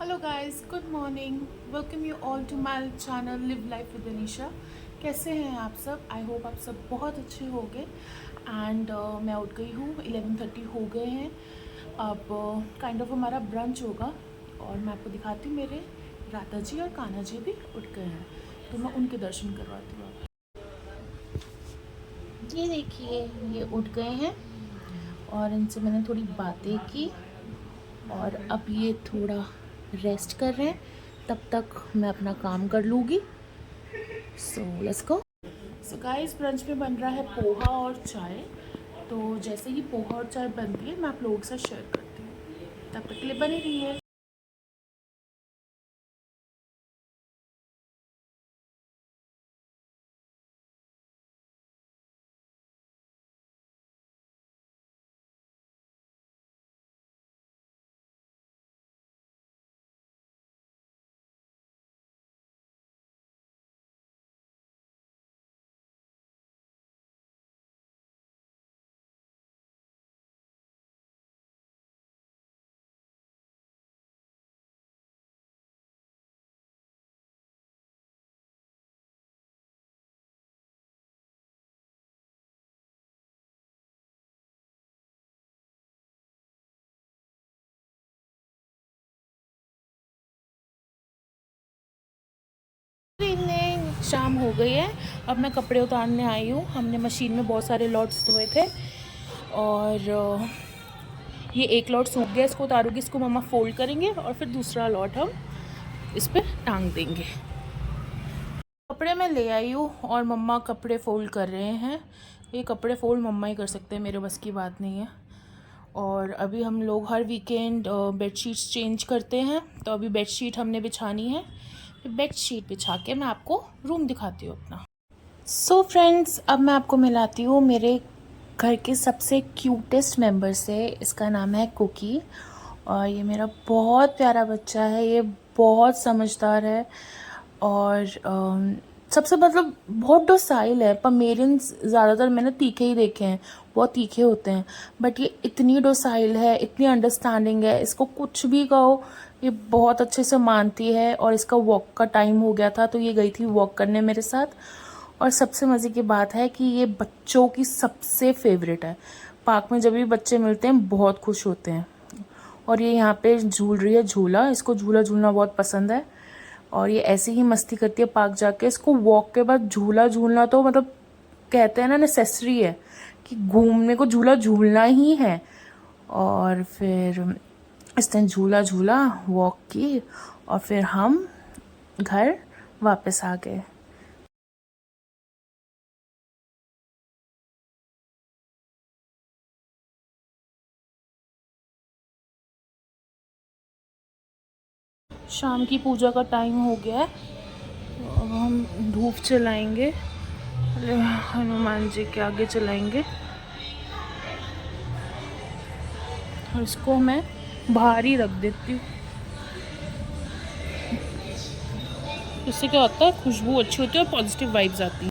Hello guys, good morning. Welcome you all to my channel live life with Anisha. कैसे हैं आप सब? I hope आप सब बहुत अच्छे होंगे। एंड मैं उठ गई हूँ, 11:30 हो गए हैं। अब काइंड ऑफ हमारा ब्रंच होगा और मैं आपको दिखाती हूँ, मेरे राधा जी और कान्हा जी भी उठ गए हैं, तो मैं उनके दर्शन करवाती हूँ आपको। ये देखिए, ये उठ गए हैं और इनसे मैंने थोड़ी बातें की और अब ये थोड़ा रेस्ट कर रहे हैं। तब तक मैं अपना काम कर लूँगी। So let's go. So guys, brunch में बन रहा है पोहा और चाय। तो जैसे ही पोहा और चाय बनती है मैं आप लोगों के साथ शेयर करती हूँ। तब तक के लिए बनी रही है। गुड इवनिंग, शाम हो गई है। अब मैं कपड़े उतारने आई हूँ। हमने मशीन में बहुत सारे लॉट्स धोए थे और ये एक लॉट सूख गया, इसको उतारूँगी। इसको मम्मा फोल्ड करेंगे और फिर दूसरा लॉट हम इस पर टांग देंगे। कपड़े मैं ले आई हूँ और मम्मा कपड़े फोल्ड कर रहे हैं। ये कपड़े फोल्ड मम्मा ही कर सकते हैं, मेरे बस की बात नहीं है। और अभी हम लोग हर वीकेंड बेडशीट्स चेंज करते हैं, तो अभी बेडशीट हमने बिछानी है। बेडशीट बिछा के मैं आपको रूम दिखाती हूँ अपना। सो फ्रेंड्स, अब मैं आपको मिलाती हूँ मेरे घर के सबसे क्यूटेस्ट मेंबर से। इसका नाम है कुकी और ये मेरा बहुत प्यारा बच्चा है। ये बहुत समझदार है और सबसे मतलब बहुत डोसाइल है। पमेरियंस ज़्यादातर मैंने तीखे ही देखे हैं, बहुत तीखे होते हैं, बट ये इतनी डोसाइल है, इतनी अंडरस्टैंडिंग है। इसको कुछ भी कहो ये बहुत अच्छे से मानती है। और इसका वॉक का टाइम हो गया था तो ये गई थी वॉक करने मेरे साथ। और सबसे मज़े की बात है कि ये बच्चों की सबसे फेवरेट है। पार्क में जब भी बच्चे मिलते हैं बहुत खुश होते हैं। और ये यहाँ पे झूल रही है झूला। इसको झूला झूलना बहुत पसंद है और ये ऐसे ही मस्ती करती है पार्क जाके। इसको वॉक के बाद झूला झूलना तो मतलब कहते हैं ना, नेसेसरी है कि घूमने को झूला झूलना ही है। और फिर इसने झूला झूला, वॉक की और फिर हम घर वापस आ गए। शाम की पूजा का टाइम हो गया है, तो अब हम धूप जलाएंगे, हनुमान जी के आगे जलाएंगे। और इसको मैं बाहर ही रख देती हूँ। इससे क्या होता है, खुशबू अच्छी होती है और पॉजिटिव वाइब्स आती हैं।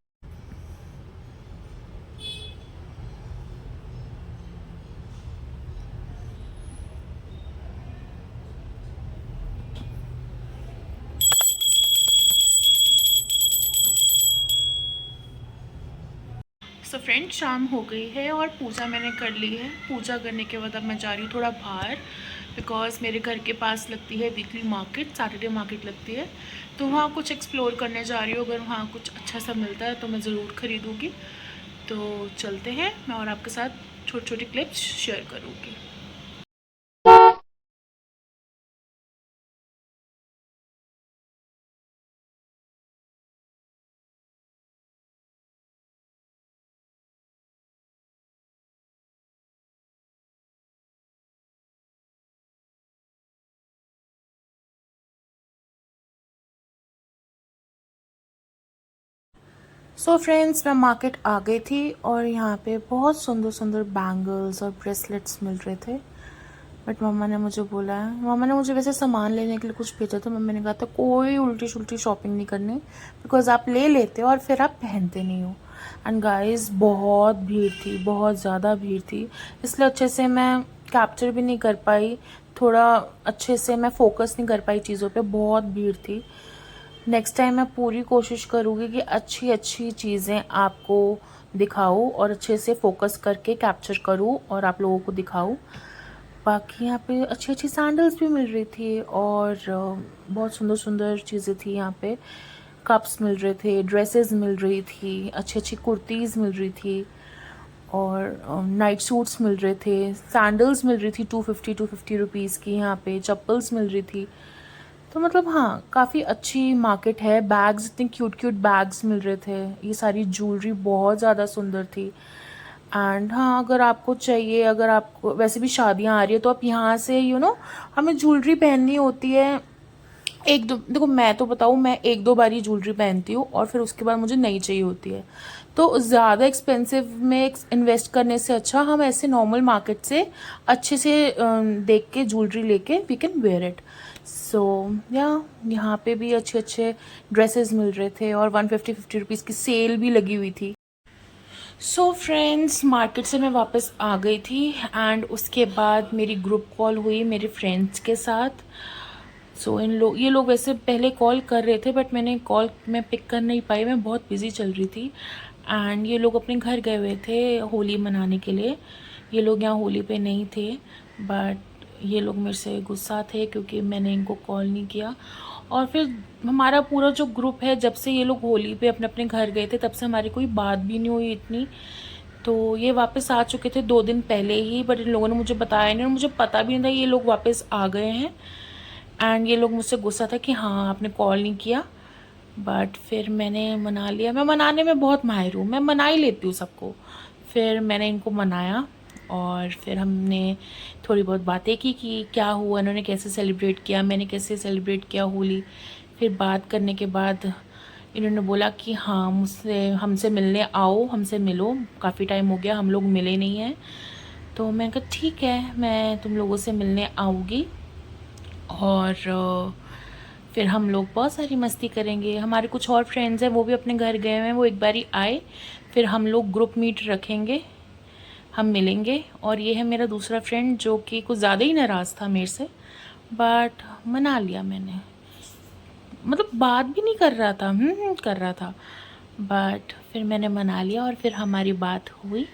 सो फ्रेंड, शाम हो गई है और पूजा मैंने कर ली है। पूजा करने के बाद अब मैं जा रही हूँ थोड़ा बाहर, बिकॉज मेरे घर के पास लगती है वीकली मार्केट, सैटरडे मार्केट लगती है। तो वहाँ कुछ एक्सप्लोर करने जा रही हूँ। अगर वहाँ कुछ अच्छा सा मिलता है तो मैं ज़रूर ख़रीदूँगी। तो चलते हैं, मैं और आपके साथ छोटी छोटी क्लिप्स शेयर करूँगी। सो फ्रेंड्स, मैं मार्केट आ गई थी और यहाँ पे बहुत सुंदर सुंदर बैंगल्स और ब्रेसलेट्स मिल रहे थे। बट मम्मा ने मुझे बोला है, मम्मा ने मुझे वैसे सामान लेने के लिए कुछ भेजा था। मम्मी ने कहा था कोई उल्टी शुल्टी शॉपिंग नहीं करनी, बिकॉज आप ले लेते हो और फिर आप पहनते नहीं हो। एंड गाइस, बहुत भीड़ थी, बहुत ज़्यादा भीड़ थी, इसलिए अच्छे से मैं कैप्चर भी नहीं कर पाई। थोड़ा अच्छे से मैं फोकस नहीं कर पाई चीज़ों पे, बहुत भीड़ थी। नेक्स्ट टाइम मैं पूरी कोशिश करूँगी कि अच्छी अच्छी चीज़ें आपको दिखाऊँ और अच्छे से फोकस करके कैप्चर करूँ और आप लोगों को दिखाऊँ। बाकी यहाँ पे अच्छी अच्छी सैंडल्स भी मिल रही थी और बहुत सुंदर सुंदर चीज़ें थी यहाँ पे। कप्स मिल रहे थे, ड्रेसेस मिल रही थी, अच्छी अच्छी कुर्तीज़ मिल रही थी और नाइट सूट्स मिल रहे थे, सैंडल्स मिल रही थी 250 रुपीज़ की, यहाँ पे चप्पल्स मिल रही थी। तो मतलब हाँ, काफ़ी अच्छी मार्केट है। बैग्स, इतने क्यूट क्यूट बैग्स मिल रहे थे। ये सारी ज्वेलरी बहुत ज़्यादा सुंदर थी। एंड हाँ, अगर आपको चाहिए, अगर आपको वैसे भी शादियाँ आ रही है तो आप यहाँ से हमें ज्वेलरी पहननी होती है। एक दो देखो, मैं तो बताऊँ, मैं एक दो बार ही ज्वेलरी पहनती हूँ और फिर उसके बाद मुझे नई चाहिए होती है। तो ज़्यादा एक्सपेंसिव में इन्वेस्ट करने से अच्छा हम ऐसे नॉर्मल मार्केट से अच्छे से देख के ज्वेलरी लेके वी कैन वेयर इट। सो यहाँ पे भी अच्छे अच्छे ड्रेसेस मिल रहे थे और 150 रुपीज़ की सेल भी लगी हुई थी। सो फ्रेंड्स, मार्केट से मैं वापस आ गई थी एंड उसके बाद मेरी ग्रुप कॉल हुई मेरे फ्रेंड्स के साथ। ये लोग वैसे पहले कॉल कर रहे थे बट मैं पिक कर नहीं पाई, मैं बहुत बिज़ी चल रही थी। एंड ये लोग अपने घर गए हुए थे होली मनाने के लिए। ये लोग यहाँ होली पे नहीं थे बट ये लोग मेरे से गुस्सा थे क्योंकि मैंने इनको कॉल नहीं किया। और फिर हमारा पूरा जो ग्रुप है, जब से ये लोग होली पे अपने अपने घर गए थे तब से हमारी कोई बात भी नहीं हुई इतनी। तो ये वापस आ चुके थे 2 दिन पहले ही, बट इन लोगों ने मुझे बताया नहीं और मुझे पता भी नहीं था ये लोग वापस आ गए हैं। एंड ये लोग मुझसे गुस्सा था कि हाँ, आपने कॉल नहीं किया। बट फिर मैंने मना लिया। मैं मनाने में बहुत माहिर हूँ, मैं मना ही लेती हूँ सबको। फिर मैंने इनको मनाया और फिर हमने थोड़ी बहुत बातें की कि क्या हुआ, इन्होंने कैसे सेलिब्रेट किया, मैंने कैसे सेलिब्रेट किया होली। फिर बात करने के बाद इन्होंने बोला कि हाँ, हमसे मिलने आओ, हमसे मिलो, काफ़ी टाइम हो गया हम लोग मिले नहीं हैं। तो मैंने कहा ठीक है, मैं तुम लोगों से मिलने आऊँगी और फिर हम लोग बहुत सारी मस्ती करेंगे। हमारे कुछ और फ्रेंड्स हैं, वो भी अपने घर गए हुए हैं, वो एक बारी आए, फिर हम लोग ग्रुप मीट रखेंगे, हम मिलेंगे। और ये है मेरा दूसरा फ्रेंड जो कि कुछ ज़्यादा ही नाराज़ था मेरे से, बट मना लिया मैंने। मतलब बात भी नहीं कर रहा था, कर रहा था, बट फिर मैंने मना लिया और फिर हमारी बात हुई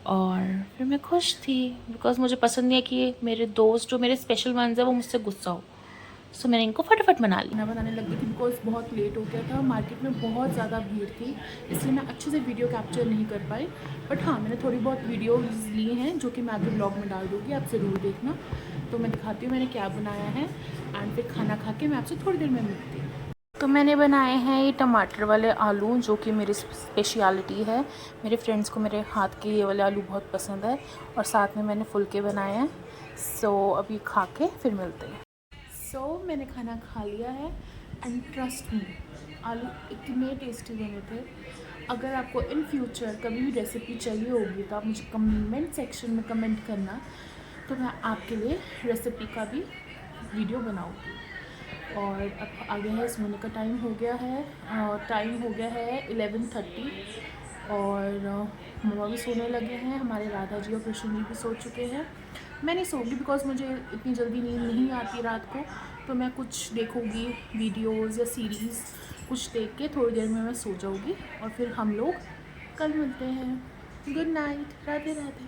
और फिर मैं खुश थी बिकॉज़ मुझे पसंद नहीं है कि मेरे दोस्त जो मेरे स्पेशल वंस हैं वो मुझसे गुस्सा हो। सो मैंने इनको फटाफट मना लिया। खाना बनाने लग गई थी बिकॉज बहुत लेट हो गया था, मार्केट में बहुत ज़्यादा भीड़ थी, इसलिए मैं अच्छे से वीडियो कैप्चर नहीं कर पाई। बट हाँ, मैंने थोड़ी बहुत वीडियोज़ ली हैं जो कि मैं आगे ब्लॉग में डाल दूँगी, आप ज़रूर देखना। तो मैं दिखाती हूँ मैंने क्या बनाया है एंड फिर खाना खा के मैं आपसे थोड़ी देर में मिलती हूँ। तो मैंने बनाए हैं ये टमाटर वाले आलू, जो कि मेरी स्पेशलिटी है। मेरे फ्रेंड्स को मेरे हाथ के ये वाले आलू बहुत पसंद है और साथ में मैंने फुलके बनाए हैं। सो अभी खा के फिर मिलते हैं। मैंने खाना खा लिया है एंड ट्रस्ट मी, आलू इतने टेस्टी बने थे। अगर आपको इन फ्यूचर कभी भी रेसिपी चाहिए होगी तो आप मुझे कमेंट सेक्शन में कमेंट करना, तो मैं आपके लिए रेसिपी का भी वीडियो बनाऊँगी। और अब आगे है सोने का टाइम हो गया है, 11:30 और मम्मा भी सोने लगे हैं, हमारे राधा जी और कृष्ण जी भी सो चुके हैं। मैं नहीं सोऊंगी बिकॉज़ मुझे इतनी जल्दी नींद नहीं आती रात को, तो मैं कुछ देखूंगी वीडियोज़ या सीरीज़, कुछ देख के थोड़ी देर में मैं सो जाऊंगी और फिर हम लोग कल मिलते हैं। Good night, Radhe Radhe.